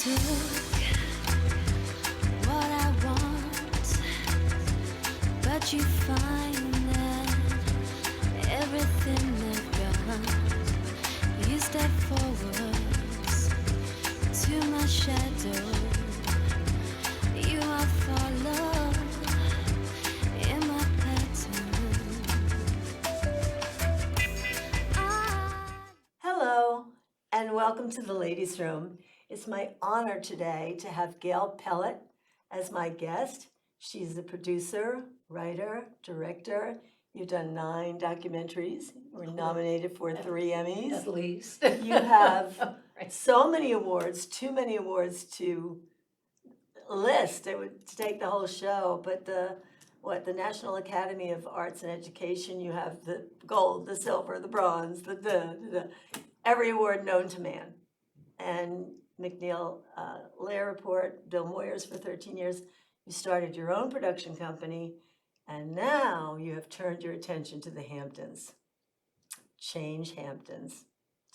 took what I want, but you find that everything they've got, you step forwards to my shadow, you are follow in my pattern. Hello, and welcome to the Ladies' Room. It's my honor today to have Gail Pellett as my guest. She's the producer, writer, director. You've done 9 documentaries. You were nominated for 3 Emmys. At least. You have Right. so many awards, too many awards to list. It would take the whole show, but the National Academy of Arts and Education, you have the gold, the silver, the bronze, the every award known to man. And McNeil Lair Report, Bill Moyers for 13 years. You started your own production company, and now you have turned your attention to the Hamptons. Change Hamptons,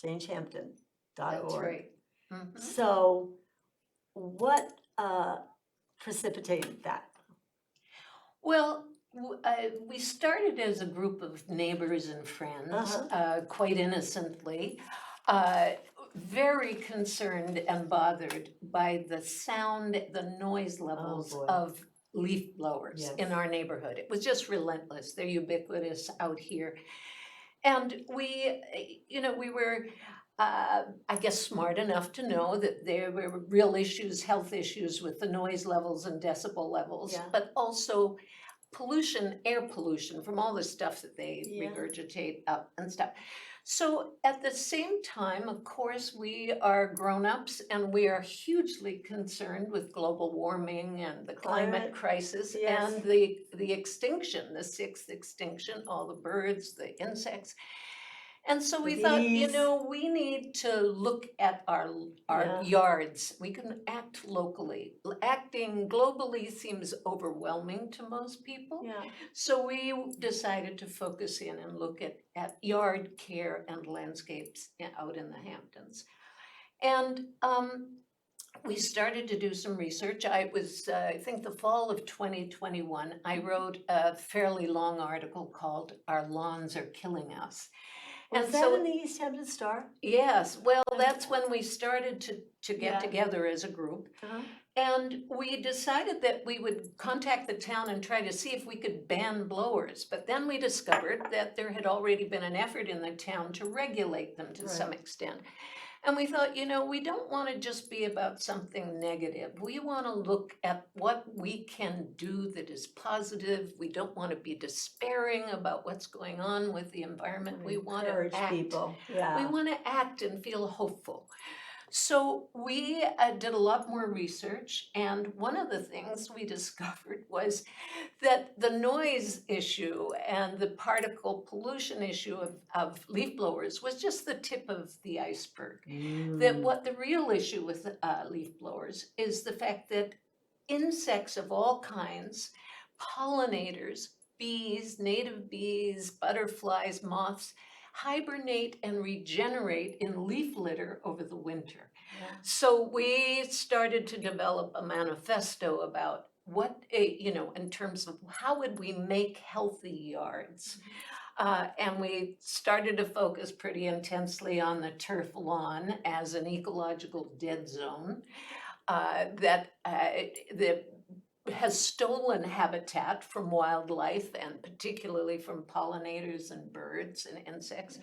changehampton.org. That's right. Mhm. So what precipitated that? Well, we started as a group of neighbors and friends, quite innocently, very concerned and bothered by the sound, the noise levels boy. of leaf blowers Yes. in our neighborhood. It was just relentless. They're ubiquitous out here. And we were, I guess, smart enough to know that there were real issues, health issues with the noise levels and decibel levels, Yeah. but also pollution, air pollution from all the stuff that they Yeah. regurgitate up and stuff. So at the same time, of course, we are grown-ups and we are hugely concerned with global warming and the climate crisis yes. and the extinction, the 6th extinction, all the birds, the insects. And so we thought, bees. we need to look at our Yeah. yards. We can act locally. Acting globally seems overwhelming to most people. Yeah. So we decided to focus in and look at yard care and landscapes out in the Hamptons. And we started to do some research. I think the fall of 2021, I wrote a fairly long article called "Our Lawns Are Killing Us." Was And that so, in the East Hampton Star? yes, well, that's when we started to get Yeah. together as a group. And we decided that we would contact the town and try to see if we could ban blowers. But then we discovered that there had already been an effort in the town to regulate them to some extent. And we thought, we don't want to just be about something negative. We want to look at what we can do that is positive. We don't want to be despairing about what's going on with the environment. We want to Encourage act. people. We Yeah. want to act and feel hopeful. So we did a lot more research, and one of the things we discovered was that the noise issue and the particle pollution issue of leaf blowers was just the tip of the iceberg. That what the real issue with leaf blowers is the fact that insects of all kinds, pollinators, bees, native bees, butterflies, moths, hibernate and regenerate in leaf litter over the winter. Yeah. So we started to develop a manifesto about what, in terms of how would we make healthy yards. And we started to focus pretty intensely on the turf lawn as an ecological dead zone that has stolen habitat from wildlife and particularly from pollinators and birds and insects.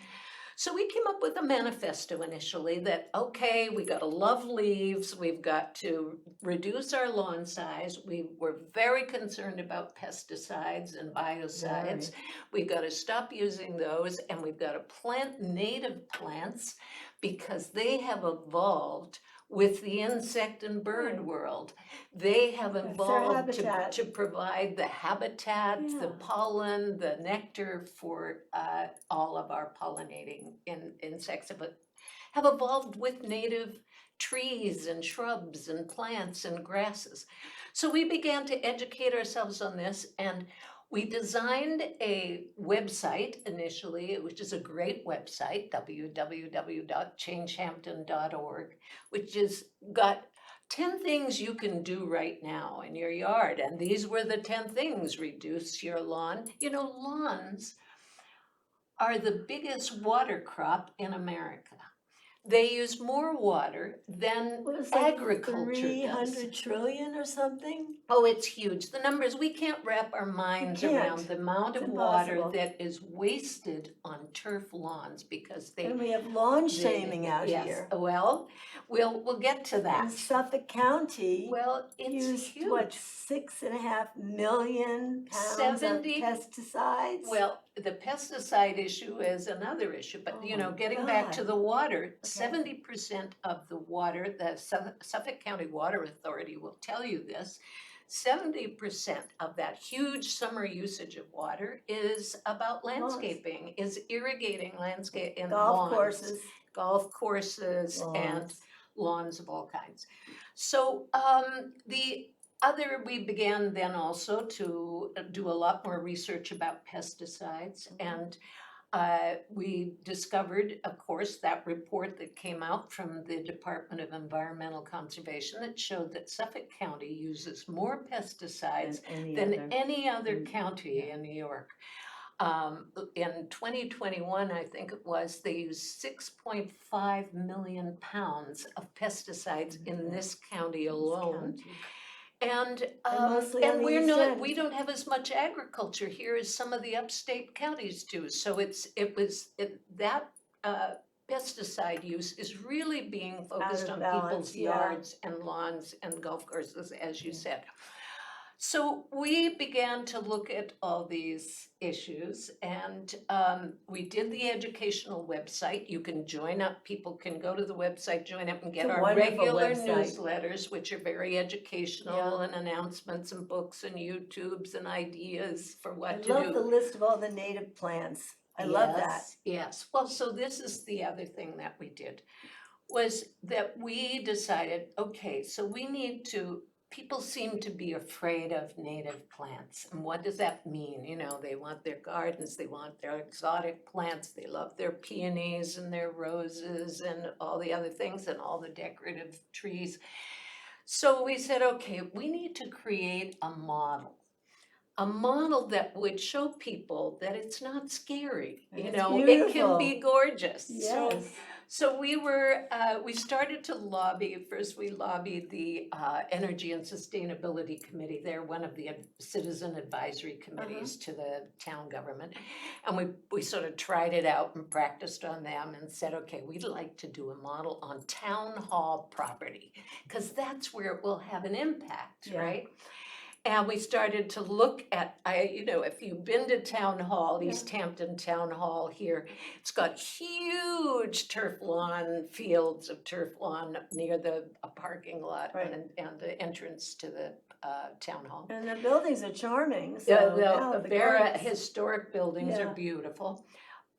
So we came up with a manifesto initially that, okay, we got to love leaves, we've got to reduce our lawn size, we were very concerned about pesticides and biocides, we've got to stop using those, and we've got to plant native plants because they have evolved with the insect and bird world. They have That's their evolved habitat. to provide the habitat, the Yeah. pollen, the nectar for all of our pollinating insects, but have evolved with native trees and shrubs and plants and grasses. So we began to educate ourselves on this, and we designed a website initially, which is a great website, www.changehampton.org, which has got 10 things you can do right now in your yard. And these were the 10 things. Reduce your lawn. You know, lawns are the biggest water crop in America. They use more water than What was like agriculture does. 300 trillion or something? Oh, it's huge. The numbers, we can't wrap our minds can't. around the amount It's of water impossible. that is wasted on turf lawns because they. And we have lawn they- shaming out yes, here. Well, we'll get to In that. Suffolk County Well, it's used, what, huge. 6.5 million pounds 70 of pesticides? Well, the pesticide issue is another issue, but Oh you know, my getting back to God. the water, 70% of the water, the Suffolk County Water Authority will tell you this, 70% of that huge summer usage of water is about Lawns. landscaping, is irrigating landscape and Golf lawns, courses. golf courses and Lawns. lawns of all kinds. So we began then also to do a lot more research about pesticides, and we discovered, of course, that report that came out from the Department of Environmental Conservation that showed that Suffolk County uses more pesticides than any other county in New York. In 2021, I think it was, they used 6.5 million pounds of pesticides in this county alone. And mostly on the we're east not, end. we don't have as much agriculture here as some of the upstate counties do. So that pesticide use is really being focused of on balance, people's yeah. yards and lawns and golf courses, as you said. So we began to look at all these issues, and we did the educational website. You can join up, people can go to the website, join up and get It's a our wonderful regular website. newsletters, which are very educational Yeah. and announcements and books and YouTubes and ideas for I what to love do. the list of all the native plants. I love that. Yes, well, so this is the other thing that we did, was that we decided, okay, so we need to, people seem to be afraid of native plants. And what does that mean? You know, they want their gardens, they want their exotic plants, they love their peonies and their roses and all the other things and all the decorative trees. So we said, okay, we need to create a model that would show people that it's not scary, And you it's know, it can beautiful. be gorgeous. Yes. So we started to lobby. First, we lobbied the Energy and Sustainability Committee. They're one of the citizen advisory committees to the town government. And we sort of tried it out and practiced on them and said, okay, we'd like to do a model on town hall property, because that's where it will have an impact, Yeah. right? And we started to look at, if you've been to Town Hall, East Hampton Town Hall here, it's got huge turf lawn, fields of turf lawn near the parking lot Right. and the entrance to the Town Hall. And the buildings are charming, so The the Vera gardens. historic buildings are Yeah. beautiful.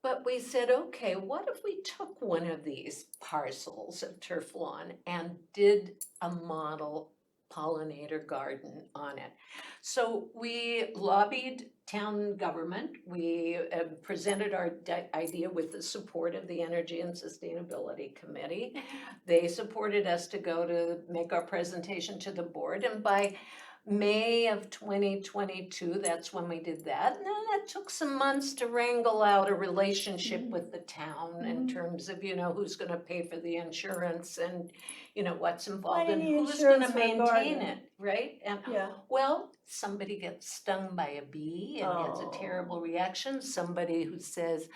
But we said, okay, what if we took one of these parcels of turf lawn and did a model pollinator garden on it? So we lobbied town government. We presented our idea with the support of the Energy and Sustainability Committee. They supported us to go to make our presentation to the board, and by May of 2022, that's when we did that. And then it took some months to wrangle out a relationship with the town in terms of, who's gonna pay for the insurance and, what's involved and do you need who's gonna insurance for a maintain garden? it, right? And Yeah. well, somebody gets stung by a bee and gets a Oh. terrible reaction. Somebody who says,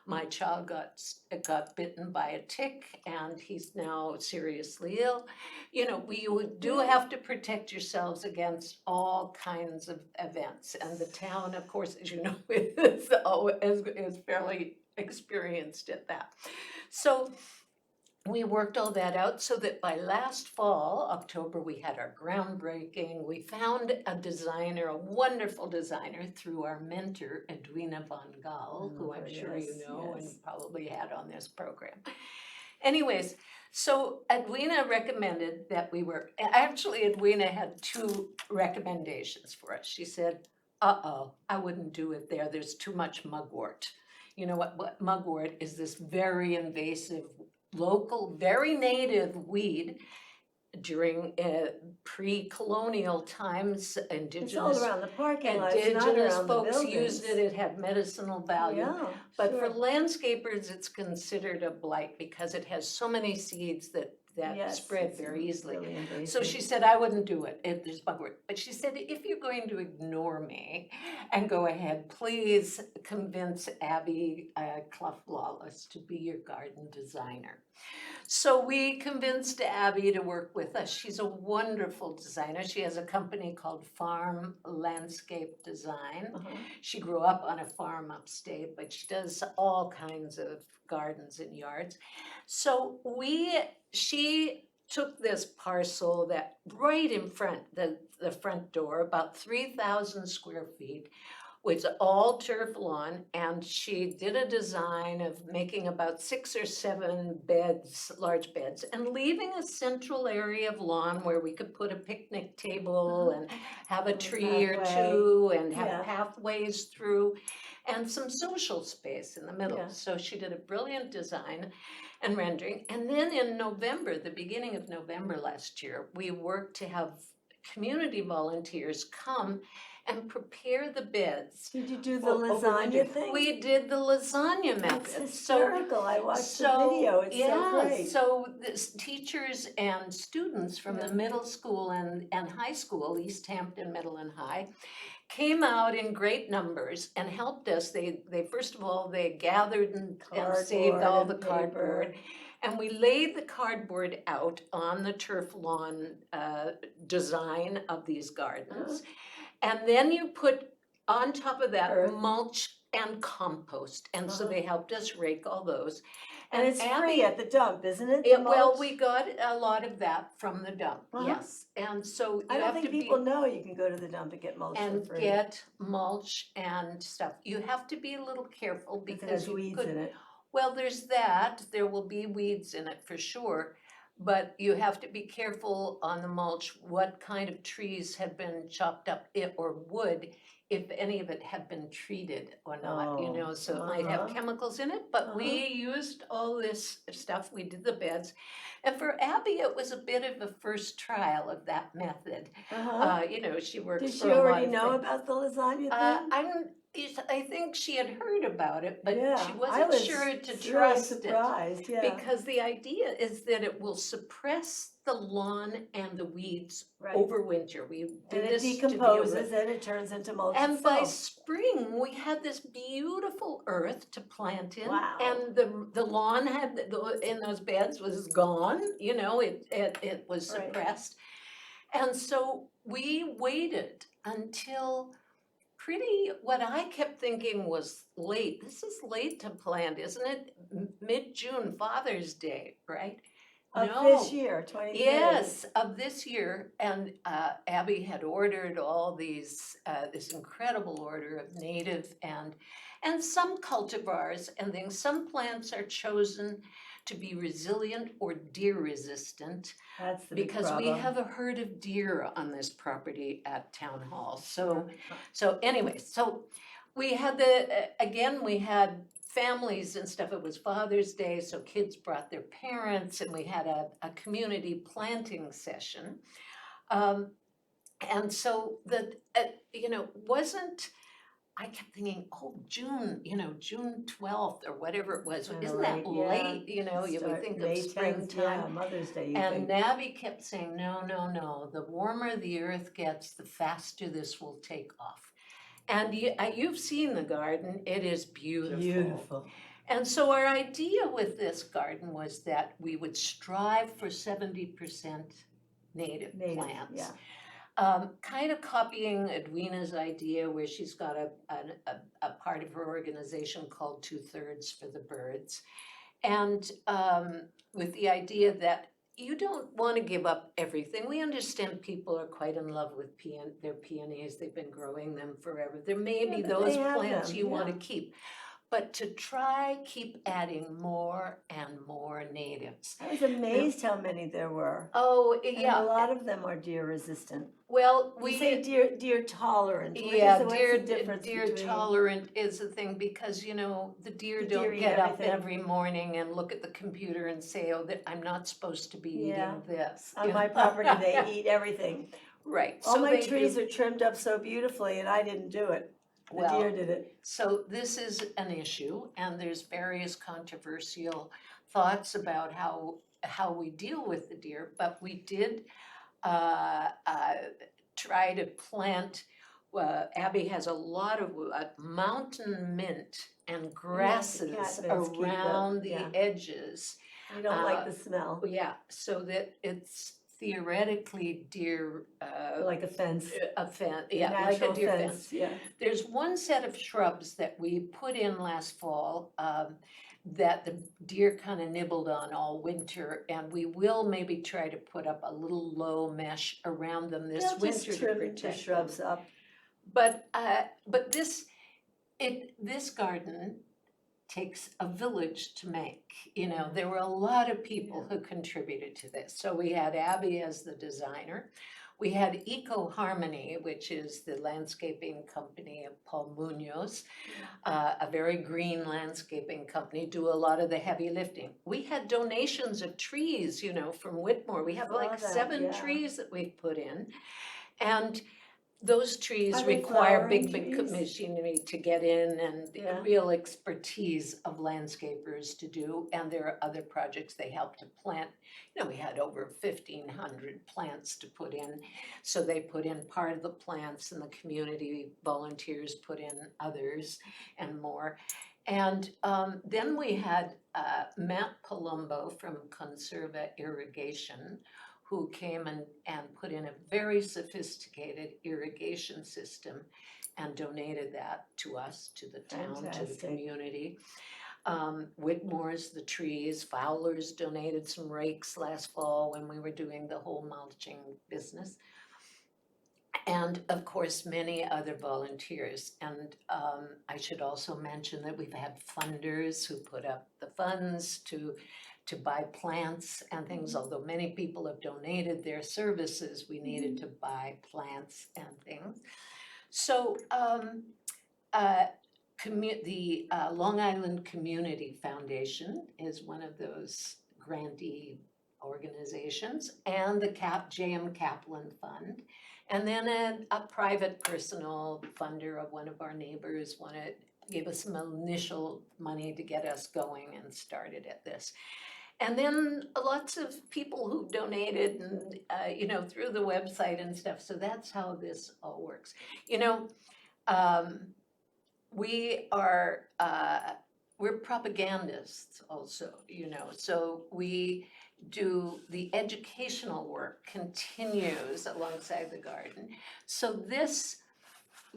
my child got bitten by a tick and he's now seriously ill. You do have to protect yourselves against all kinds of events. And the town, of course, as you know, is fairly experienced at that. So we worked all that out so that by last fall, October, we had our groundbreaking. We found a designer, a wonderful designer, through our mentor, Edwina von Gaal, who I'm sure you know and probably had on this program. Anyways, so Edwina recommended that Edwina had two recommendations for us. She said, I wouldn't do it there. There's too much mugwort. You know what mugwort is? This very invasive, local, very native weed. during pre-colonial times, It's all indigenous around the parking lot, it's not indigenous around the folks buildings. used it, it had medicinal value. Yeah, But for sure. landscapers, it's considered a blight because it has so many seeds that Yes, spread it's very easily. really invasive. So she said, I wouldn't do it, there's bugwort. But she said, if you're going to ignore me and go ahead, please convince Abby Clough Lawless to be your garden designer. So we convinced Abby to work with us. She's a wonderful designer. She has a company called Farm Landscape Design. Uh-huh. She grew up on a farm upstate, but she does all kinds of gardens and yards. So she took this parcel that right in front, the front door, about 3,000 square feet, was all turf lawn, and she did a design of making about 6 or 7 beds, large beds, and leaving a central area of lawn where we could put a picnic table and have a Little tree or pathway. two and Yeah. have pathways through and some social space in the middle. Yeah. So she did a brilliant design and rendering. And then in November, the beginning of November last year, we worked to have community volunteers come and prepare the beds. Did you do the for lasagna overwinter. thing? We did the lasagna That's method. hysterical, I watched the video, it's so great. So teachers and students from the Yeah. middle school and high school, East Hampton Middle and High, came out in great numbers and helped us. They first of all, they gathered and saved Cardboard all and the paper. cardboard. And we laid the cardboard out on the turf lawn design of these gardens. And then you put on top of that Earth. mulch and compost. And so they helped us rake all those. And it's free Abby- at the dump, isn't it? the Well, mulch? we got a lot of that from the dump, Uh-huh. yes. And so you I don't have to think be. people know you can go to the dump and get mulch for And free. get mulch and stuff. You have to be a little careful Because it because has you weeds could, in it. well, there's that, there will be weeds in it for sure. But you have to be careful on the mulch, what kind of trees have been chopped up or wood, if any of it had been treated or not, you Oh, know, so it might have uh-huh. chemicals in it. But we used all this stuff, we did the beds. And for Abby, it was a bit of a first trial of that method. Uh-huh. You know, she worked Did for she a lot already of know things. about the lasagna thing? I think she had heard about it, but Yeah, she I wasn't was sure to really trust it. surprised, yeah. Because the idea is that it will suppress the lawn and the weeds Right. over winter. We And did it this to be decomposes and it turns into mulch in and by fall. spring, we had this beautiful earth to plant in. Wow. And the lawn had, in those beds was gone, you know, it was Right. suppressed. And so we waited until what I kept thinking was late. This is late to plant, isn't it? Mid-June, Father's Day, right? Of No. this year, 23. Yes, of this year, and Abby had ordered all these, this incredible order of native and some cultivars and things. Some plants are chosen to be resilient or deer resistant That's the big because problem. we have a herd of deer on this property at Town Hall. So anyway, so we had again, we had families and stuff. It was Father's Day, so kids brought their parents, and we had a community planting session. And so I kept thinking, oh, June, June 12th or whatever it was. Kinda Isn't that late, yeah. late? You would Start think May of 10th, springtime. Yeah, Mother's Day, you And think. Nabby kept saying, no, the warmer the earth gets, the faster this will take off. And you've seen the garden, it is beautiful. Beautiful. And so our idea with this garden was that we would strive for 70% native plants. Yeah. Kind of copying Edwina's idea where she's got a part of her organization called 2/3 for the birds. And with the idea that you don't want to give up everything. We understand people are quite in love with their peonies. They've been growing them forever. There may be but those they have plants them, you want to yeah. keep. But to keep adding more and more natives. I was amazed how many there were. Oh, And yeah. a lot of them are deer resistant. Well, You say deer tolerant. yeah, What's deer, the difference deer between? tolerant is a thing because, you know, the deer The don't deer eat get up everything. every morning and look at the computer and say, oh, that I'm not supposed to be Yeah. eating this. On you my know? property, they eat everything. Right, All so my they trees do. are trimmed up so beautifully, and I didn't do it. The Well, deer did it. So this is an issue, and there's various controversial thoughts about how we deal with the deer, but we did try to plant, Abby has a lot of mountain mint and grasses catmints keep the- around the yeah. edges. They don't like the smell. Yeah, so that it's theoretically deer, Like a fence. a fence, A yeah, like a natural deer fence. Yeah. There's one set of shrubs that we put in last fall, that the deer kind of nibbled on all winter, and we will maybe try to put up a little low mesh around them this They'll winter just to trim protect the them. shrubs up. But this garden takes a village to make, you know, there were a lot of people who contributed to this. So we had Abby as the designer. We had Eco Harmony, which is the landscaping company of Paul Munoz, a very green landscaping company, do a lot of the heavy lifting. We had donations of trees, you know, from Whitmore. We have Saw like that, 7 yeah. trees that we've put in. And those trees Are they require flowering big trees? machinery to get in and Yeah. real expertise of landscapers to do. And there are other projects they help to plant. You know, we had over 1,500 plants to put in. So they put in part of the plants and the community volunteers put in others and more. And then we had Matt Palumbo from Conserva Irrigation, who came and put in a very sophisticated irrigation system and donated that to us, to the town, to the Fantastic. community. Whitmore's the trees, Fowler's donated some rakes last fall when we were doing the whole mulching business. And of course, many other volunteers. And I should also mention that we've had funders who put up the funds to buy plants and things, although many people have donated their services, we needed to buy plants and things. So the Long Island Community Foundation is one of those grantee organizations, and the J.M. Kaplan Fund. And then a private personal funder of one of our neighbors gave us some initial money to get us going and started at this. And then lots of people who donated and, you know, through the website and stuff. So that's how this all works. You know, we're propagandists also, you know, so we do the educational work continues alongside the garden. So this,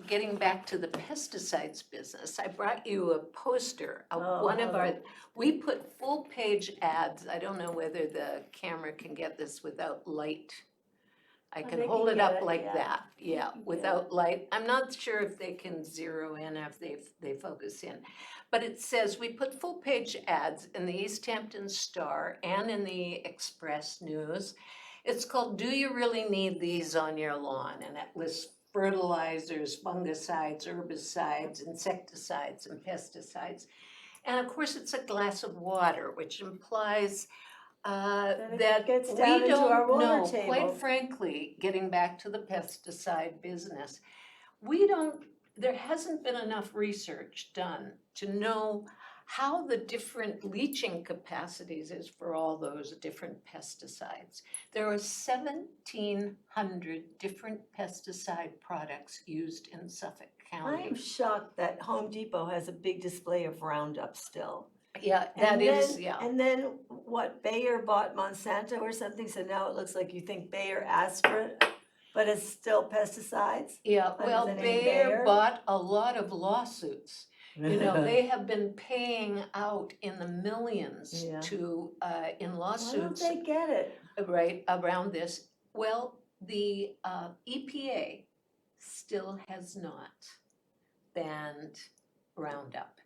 getting back to the pesticides business, I brought you a poster of one of our, we put full page ads. I don't know whether the camera can get this without light. I can they hold can it get up it, like yeah. that, yeah, without light. I'm not sure if they can zero in, if they focus in. But it says, we put full page ads in the East Hampton Star and in the Express News. It's called, Do You Really Need These on Your Lawn? And it lists fertilizers, fungicides, herbicides, insecticides, and pesticides. And of course, it's a glass of water, which implies it that gets we down into our don't water know, table. quite frankly, getting back to the pesticide business, there hasn't been enough research done to know how the different leaching capacities is for all those different pesticides. There are 1,700 different pesticide products used in Suffolk County. I'm shocked that Home Depot has a big display of Roundup still. Yeah, And then what, Bayer bought Monsanto or something, so now it looks like you think Bayer asked for it, but it's still pesticides? Yeah, under well, the name Bayer Bayer? bought a lot of lawsuits. You know, they have been paying out in the millions Yeah. in Why don't lawsuits, they get it? right, around this. Well, the EPA still has not banned Roundup.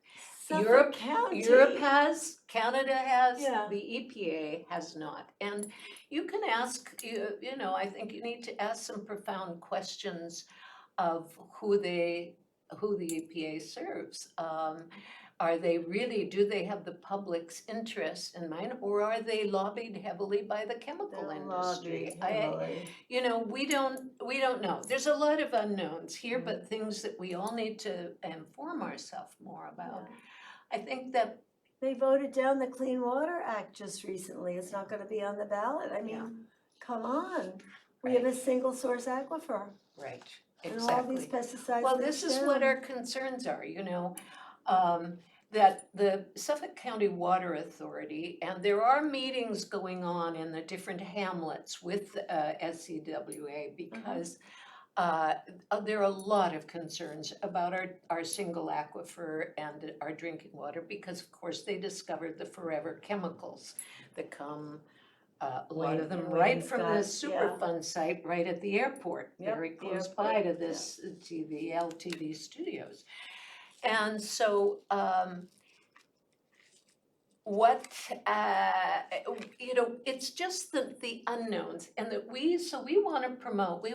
Europe, County. Europe has, Canada has, Yeah. the EPA has not. And you can ask, you know, I think you need to ask some profound questions of who the EPA serves. Are they really, do they have the public's interest in mind, or are they lobbied heavily by the chemical They're industry? lobbied heavily. You know, we don't know. There's a lot of unknowns here, but things that we all need to inform ourselves more about. Yeah. I think that, They voted down the Clean Water Act just recently. It's not gonna be on the ballot. I mean, come on. We have a single source aquifer right, and all these exactly. pesticides. Well, leach this is what down. our concerns are, you know, that the Suffolk County Water Authority, and there are meetings going on in the different hamlets with SCWA because there are a lot of concerns about our single aquifer and our drinking water because, of course, they discovered the forever chemicals that come, a lot of them right from the Superfund site right at the airport, Yep, very the close airport, by to this TV, LTV studios. And so, what, you know, it's just the unknowns and that so we wanna promote, we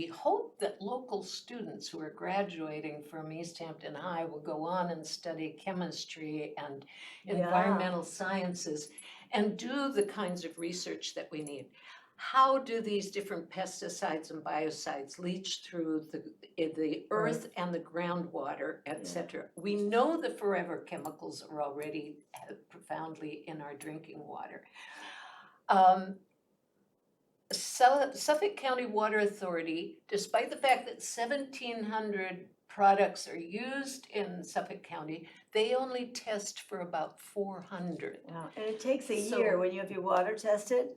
hope that local students who are graduating from East Hampton High will go on and study chemistry and environmental sciences and do the kinds of research that we need. How do these different pesticides and biocides leach through the earth and the groundwater, et cetera? We know the forever chemicals are already profoundly in our drinking water. Suffolk County Water Authority, despite the fact that 1,700 products are used in Suffolk County, they only test for about 400. Wow. And it takes a So- year when you have your water tested.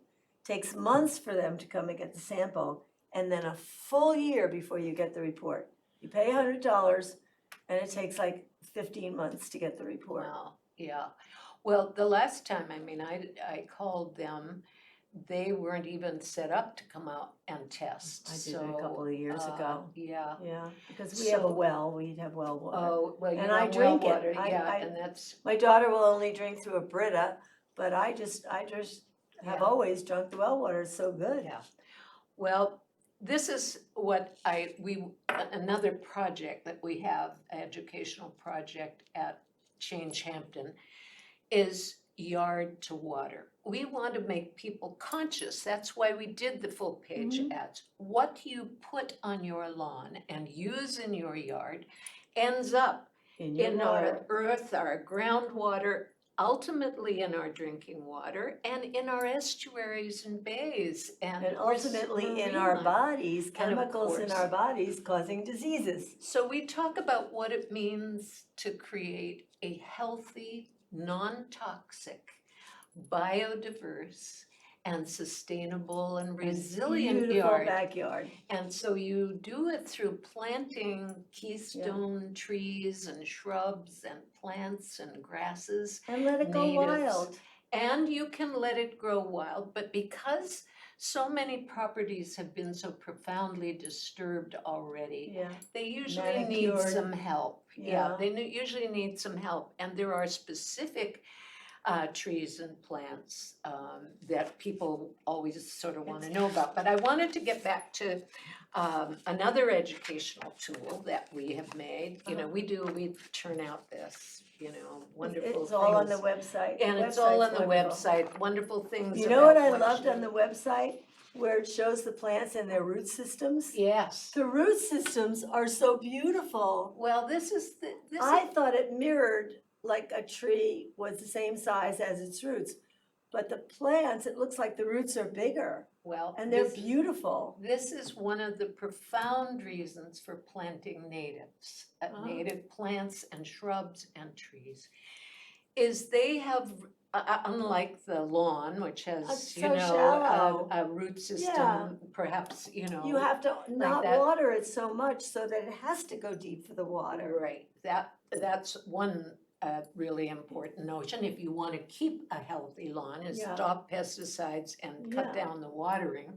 Takes months for them to come and get the sample, and then a full year before you get the report. You pay $100, and it takes like 15 months to get the report. Wow, yeah. Well, the last time, I mean, I called them, they weren't even set up to come out and test, I did it a couple of years ago. Yeah. Yeah, because we have a So- well, we'd have well water. Oh, well, you And know, I well drink it. water, I- yeah, I- and that's, My daughter will only drink through a Brita, but I just have Yeah. always drunk the well water. It's so good. yeah. Well, this is what another project that we have, educational project at Change Hampton, is yard to water. We want to make people conscious, that's why we did the full page ads. What you put on your lawn and use in your yard ends up In your in water. our earth, our groundwater, ultimately in our drinking water, and in our estuaries and bays and And ultimately in our marine life. bodies, And of chemicals in course- our bodies causing diseases. So we talk about what it means to create a healthy, non-toxic, biodiverse, and sustainable and resilient Beautiful yard. backyard. And so you do it through planting keystone trees and shrubs and plants and grasses. And let it go Natives. wild. And you can let it grow wild, but because so many properties have been so profoundly disturbed already, Yeah. they usually need Manicured. some help. Yeah. They usually need some help, and there are specific trees and plants that people always sort of want to know about. But I wanted to get back to another educational tool that we have made. You know, we turn out this, you know, wonderful things. It's all on the website. And The it's all on website's the wonderful. website, wonderful things You know what about I loved you- on the website? Where it shows the plants and their root systems. Yes, The root systems are so beautiful. well, this is. I thought it mirrored like a tree was the same size as its roots. But the plants, it looks like the roots are bigger Well, and they're this- beautiful. This is one of the profound reasons for planting natives, native plants and shrubs and trees, is they have, unlike the lawn, which has, It's you so know, shallow. a root system, Yeah. perhaps, you know. You have to not that. water it so much so that it has to go deep for the water. Right, that's one really important notion, if you wanna keep a healthy lawn, is Yeah. stop pesticides and cut Yeah. down the watering.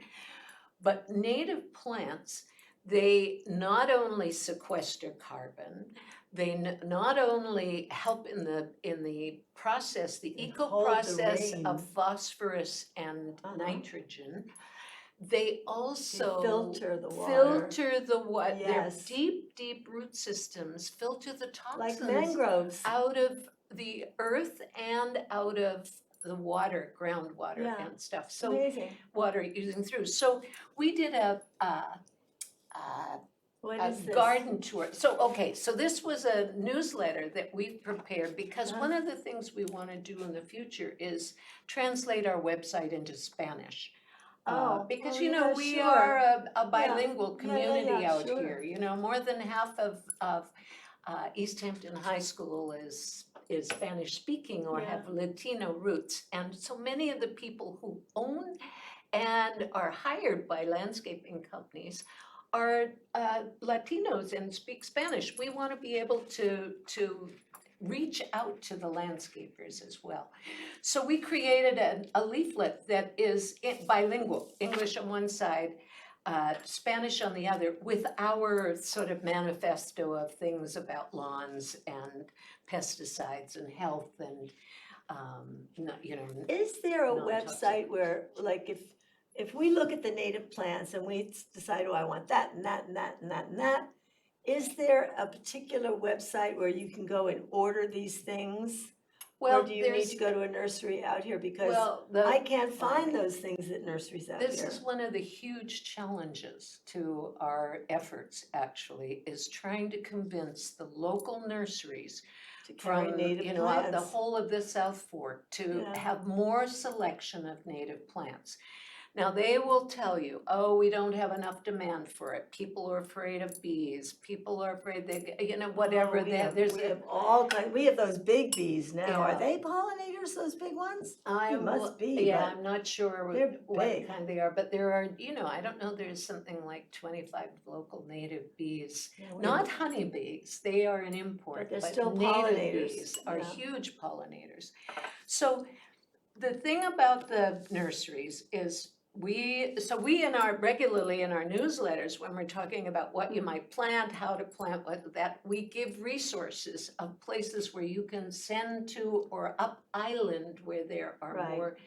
But native plants, they not only sequester carbon, they not only help in the process, the And eco hold the process rain. of phosphorus and Uh-huh. nitrogen, they also filter the water. filter the what, their Yes. deep root systems filter the Like toxins mangroves. out of the earth and out of the water, groundwater Yeah. and stuff. So Amazing. water using through. So we did a What a is this? garden tour. So, okay, so this was a newsletter that we've prepared because Uh-huh. one of the things we want to do in the future is translate our website into Spanish. Because, you know, yeah, we sure. are a bilingual Yeah, yeah, community yeah, out sure. here. You know, more than half of East Hampton High School is Spanish speaking or Yeah. have Latino roots. And so many of the people who own and are hired by landscaping companies are Latinos and speak Spanish. We want to be able to reach out to the landscapers as well. So we created a leaflet that is bilingual, English on one side, Spanish on the other, with our sort of manifesto of things about lawns and pesticides and health and, you know. Is there a Non-toxic. website where, like, if we look at the native plants and we decide, oh, I want that and that and that and that and that, is there a particular website where you can go and order these things? Well, Or do you need there's, to go to a nursery out here? Because well, I can't find finding- those things at nurseries out here. This is one of the huge challenges to our efforts, actually, is trying to convince the local nurseries To carry from, native you know, out the plants. whole of the South Fork to Yeah. have more selection of native plants. Now, they will tell you, oh, we don't have enough demand for it. People are afraid of bees. People are afraid they, you know, whatever. Oh, we There's have all kind, we have those big bees now. Are Yeah. they pollinators, those big ones? I must be, yeah, but I'm not sure they're what big. kind they are, but there are, you know, I don't know, there's something like 25 local native bees. Yeah, we Not have- honeybees, they are an import, they're but still native pollinators, bees are yeah. huge pollinators. So the thing about the nurseries is we regularly in our newsletters, when we're talking about what you might plant, how to plant, what that, we give resources of places where you can send to or up island where there are Right. more,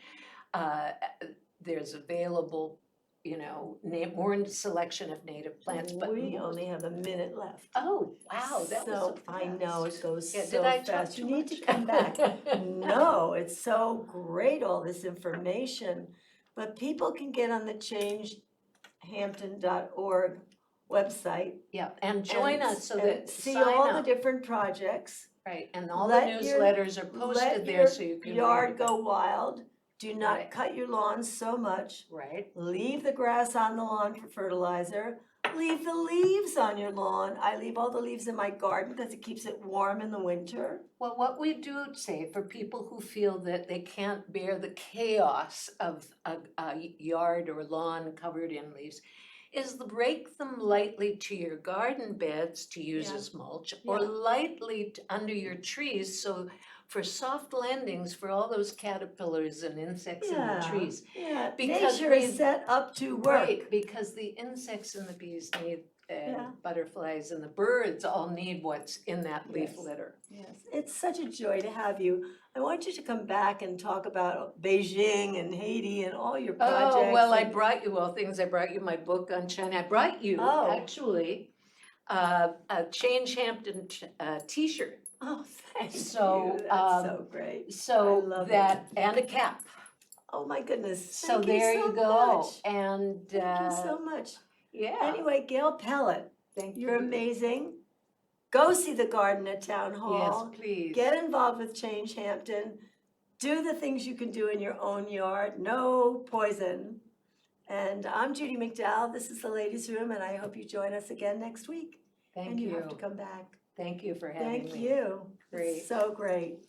there's available, you know, more selection of native plants, but We more- only have a minute left. Oh, wow, that was so I know, fast. it goes Yeah, so did I talk fast. too You need much? to come back. No, it's so great, all this information. But people can get on the changehampton.org website. Yeah, and join us so and that, see sign all the up, different projects. right, and all the Let your- newsletters are posted there so you can read Let your yard about go wild. Do not Right. cut your lawn so much. Right, Leave the grass on the lawn for fertilizer. Leave the leaves on your lawn. I leave all the leaves in my garden because it keeps it warm in the winter. well, what we do say for people who feel that they can't bear the chaos of a yard or lawn covered in leaves is rake them lightly to your garden beds to use Yeah. as mulch, or Yeah. lightly under your trees, so for soft landings for all those caterpillars and insects in the Yeah, trees. yeah. Because Nature we- is set up to work. Right, because the insects and the bees need, Yeah. butterflies and the birds all need what's in that leaf Yes. litter. Yes, it's such a joy to have you. I want you to come back and talk about Beijing and Haiti and all your projects. Oh, well, I and- brought you, I brought you my book on China. I brought you, Oh. actually, a Change Hampton t-shirt. Oh, thank So, you. That's so great. So love that, and a cap. Oh, my goodness. So Thank there so you go. much. And, Thank you so much. yeah, Anyway, Gail Pellett, thank you. you're amazing. Go see the garden at Town Yes, Hall. please. Get involved with Change Hampton. Do the things you can do in your own yard. No poison. And I'm Judy McDowell. This is the Ladies' Room, and I hope you join us again next week. Thank And you have to you. come back. Thank you for having me. Thank you. Great. It's so great.